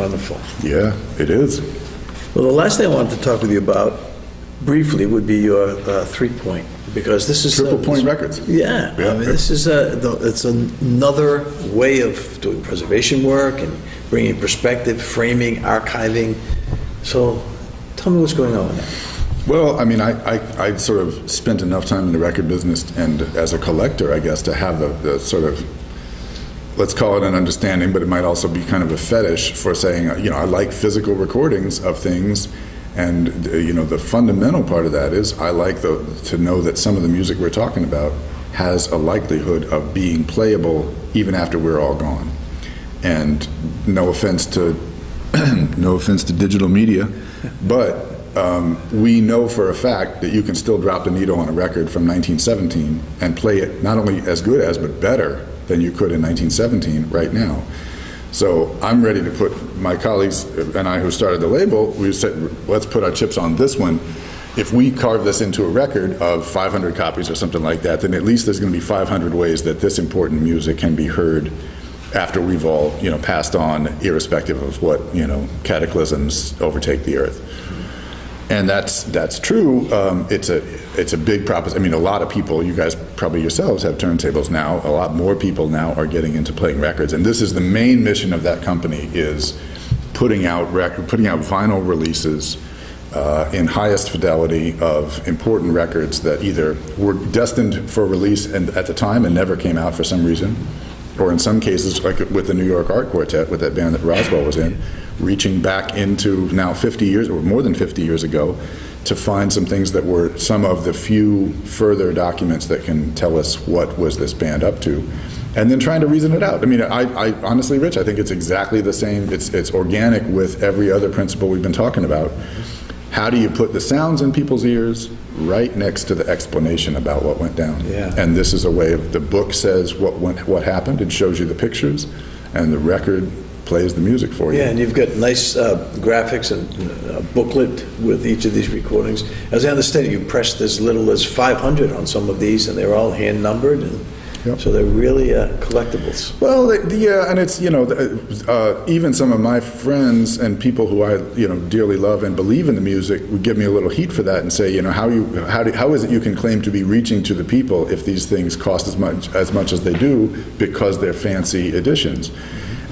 Wonderful. Yeah, it is. Well, the last thing I wanted to talk with you about briefly would be your 3-point, because this is Triple Point Records. Yeah, I mean, this is it's another way of doing preservation work and bringing perspective, framing, archiving. So, tell me what's going on with that. Well, I mean, I sort of spent enough time in the record business and as a collector, I guess, to have the sort of, let's call it an understanding, but it might also be kind of a fetish for saying, I like physical recordings of things, and the fundamental part of that is I like to know that some of the music we're talking about has a likelihood of being playable even after we're all gone. And no offense to digital media, but we know for a fact that you can still drop the needle on a record from 1917 and play it not only as good as, but better than you could in 1917 right now. So I'm ready to put my colleagues and I who started the label, we said, let's put our chips on this one. If we carve this into a record of 500 copies or something like that, then at least there's going to be 500 ways that this important music can be heard after we've all, passed on, irrespective of what, cataclysms overtake the earth. And that's true. It's a big proposition. I mean, a lot of people, you guys probably yourselves have turntables now. A lot more people now are getting into playing records, and this is the main mission of that company: is putting out vinyl releases in highest fidelity of important records that either were destined for release at the time and never came out for some reason, or in some cases, like with the New York Art Quartet, with that band that Roswell was in, reaching back into now 50 years, or more than 50 years ago, to find some things that were some of the few further documents that can tell us what was this band up to, and then trying to reason it out. I mean, I honestly, Rich, I think it's exactly the same. It's organic with every other principle we've been talking about. How do you put the sounds in people's ears right next to the explanation about what went down? Yeah. And this is a way of, the book says what happened, it shows you the pictures, and the record plays the music for you. Yeah, and you've got nice graphics and a booklet with each of these recordings. As I understand it, you pressed as little as 500 on some of these, and they're all hand numbered, and so they're really collectibles. Well, and it's even some of my friends and people who I dearly love and believe in the music would give me a little heat for that and say, how is it you can claim to be reaching to the people if these things cost as much as they do because they're fancy editions?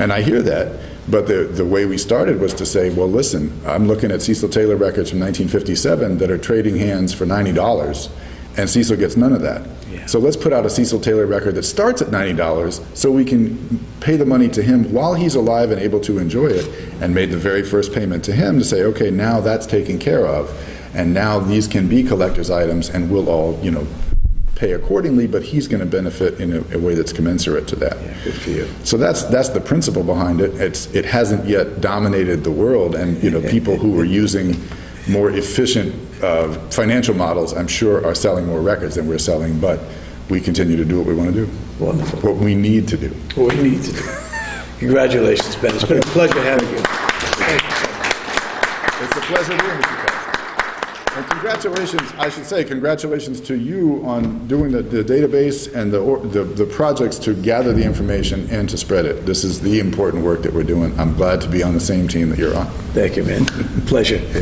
And I hear that, but the way we started was to say, well, listen, I'm looking at Cecil Taylor records from 1957 that are trading hands for $90, and Cecil gets none of that. Yeah. So let's put out a Cecil Taylor record that starts at $90 so we can pay the money to him while he's alive and able to enjoy it, and made the very first payment to him to say, okay, now that's taken care of, and now these can be collector's items, and we'll all, pay accordingly, but he's going to benefit in a way that's commensurate to that. Yeah, good for you. So that's the principle behind it. It hasn't yet dominated the world, and people who are using more efficient financial models, I'm sure, are selling more records than we're selling, but we continue to do what we want to do. Wonderful. What we need to do. What we need to do. Congratulations, Ben. It's been a pleasure having you. Thank you. It's a pleasure being with you guys. And congratulations, I should say, congratulations to you on doing the database and the projects to gather the information and to spread it. This is the important work that we're doing. I'm glad to be on the same team that you're on. Thank you, man. Pleasure.